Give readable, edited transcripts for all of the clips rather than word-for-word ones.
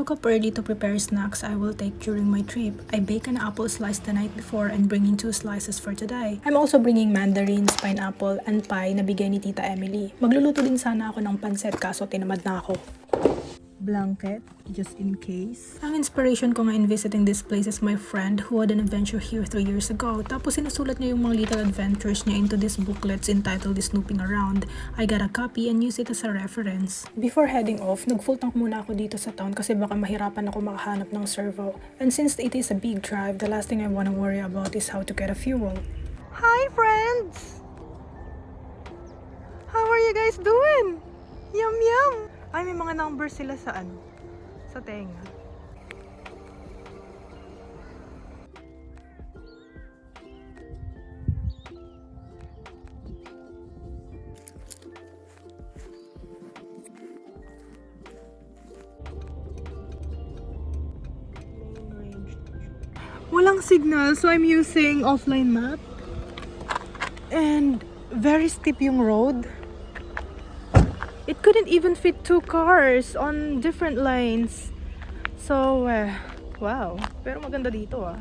woke up early to prepare snacks I will take during my trip. I bake an apple slice the night before and bringing 2 slices for today. I'm also bringing mandarins, pineapple, and pie na bigay ni Tita Emily. Magluluto din sana ako ng pansit kaso tinamad na ako. Blanket, just in case. Ang inspiration ko nga in visiting this place is my friend who had an adventure here 3 years ago. Tapos sinusulat niya yung mga little adventures niya into these booklets entitled Snooping Around. I got a copy and use it as a reference. Before heading off, nag-full tank muna ako dito sa town kasi baka mahirapan ako makahanap ng servo. And since it is a big drive, the last thing I wanna worry about is how to get a fuel. Hi friends! How are you guys doing? Yum yum! Ay, may mga numbers sila sa ano? Sa tenga. Walang signal, so I'm using offline map. And very steep yung road. It couldn't even fit 2 cars on different lanes. So, wow. Pero maganda dito ah.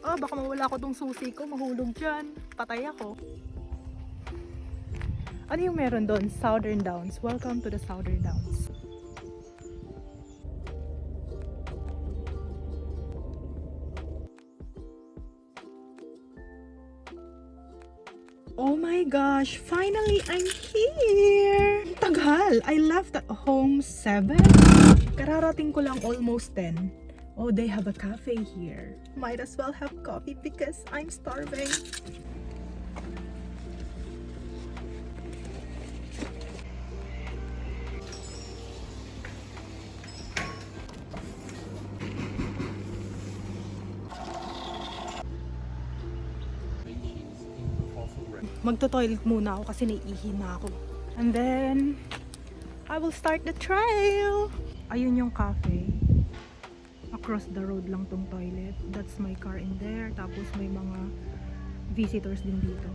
Oh, baka mawala ko tong susi ko. Mahulog dyan. Patay ako. Ano yung meron doon? Southern Downs. Welcome to the Southern Downs. Oh my gosh, finally I'm here! Taghal! I left at home 7. Kararating ko lang almost 10. Oh, they have a cafe here. Might as well have coffee because I'm starving. Magto-toilet muna ako kasi naiihi na ako. And then, I will start the trail! Ayun yung cafe. Across the road lang tong toilet. That's my car in there. Tapos may mga visitors din dito.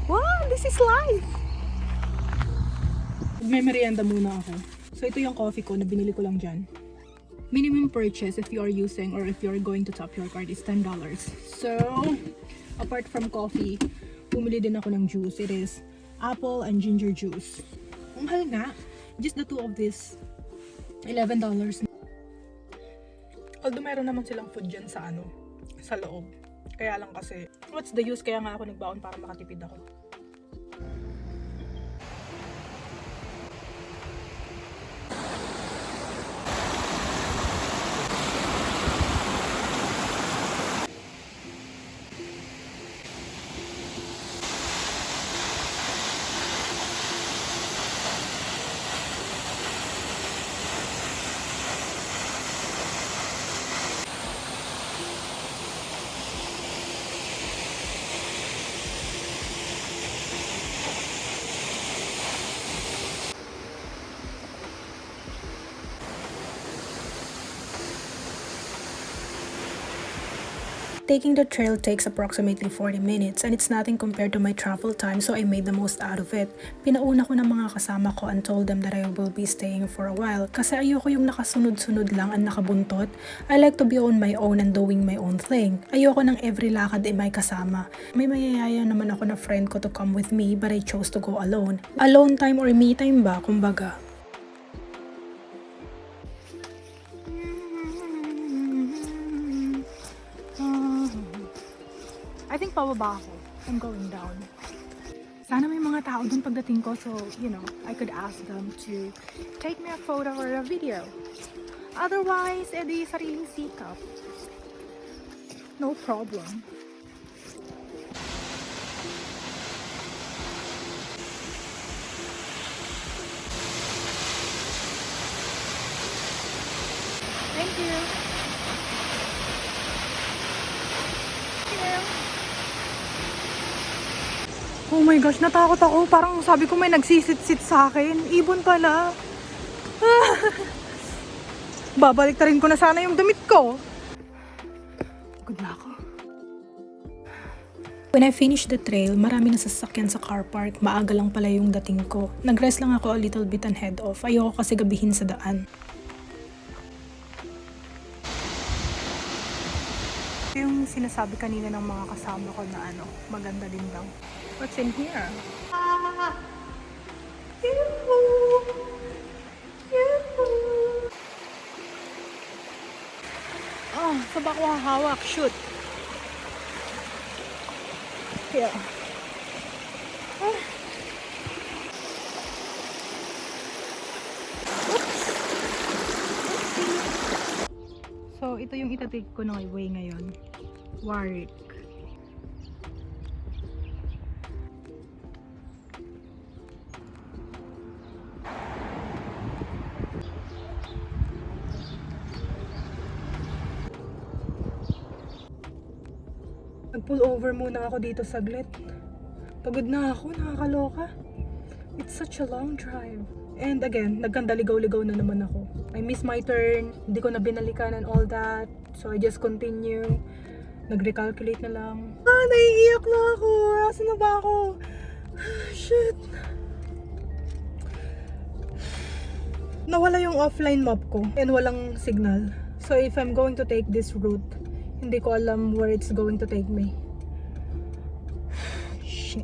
Wow! This is life! May merienda muna ako. So ito yung coffee ko na binili ko lang dyan. Minimum purchase if you are using or if you are going to top your card is $10. So, apart from coffee, bumili din ako ng juice. It is apple and ginger juice. Ang mahal nga. Just the 2 of this, $11. Although meron naman silang food dyan sa sa loob. Kaya lang kasi, what's the use? Kaya nga ako nagbaon para makatipid ako. Taking the trail takes approximately 40 minutes and it's nothing compared to my travel time, so I made the most out of it. Pinauna ko ng mga kasama ko and told them that I will be staying for a while kasi ayoko yung nakasunod-sunod lang and nakabuntot. I like to be on my own and doing my own thing. Ayoko ng every lakad ay may kasama. May mayayaya naman ako na friend ko to come with me but I chose to go alone. Alone time or me time ba, kumbaga. I think pababa ako. I'm going down. Sana may mga tao dun pagdating ko so, I could ask them to take me a photo or a video. Otherwise, edi sariling sikap. No problem. Thank you. Oh my gosh, natakot ako. Parang sabi ko may nagsisit-sit sa akin. Ibon pala. Babalik na rin ko na sana yung damit ko. Pagod na ako. When I finished the trail, marami na sasakyan sa car park. Maaga lang pala yung dating ko. Nag-rest lang ako a little bit and head off. Ayoko kasi gabihin sa daan. Yung sinasabi kanina ng mga kasama ko na maganda din daw. What's in here? Oh, saan ba ako hahawak? Shoot! Yeah. So, ito yung itatake ko ng way ngayon. Warwick. Nag-pull over muna ako dito saglit. Pagod na ako, nakakaloka. It's such a long drive. And again, nagkandaligaw-ligaw na naman ako. I missed my turn, hindi ko na binalikan and all that. So I just continue. Nag-recalculate na lang. Naiiyak na ako. Asan na ba ako? Shit. Nawala yung offline map ko and walang signal. So if I'm going to take this route, hindi ko alam where it's going to take me. Shit.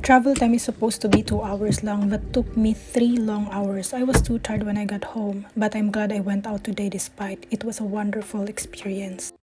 Travel time is supposed to be 2 hours long but took me 3 long hours. I was too tired when I got home, but I'm glad I went out today despite. It was a wonderful experience.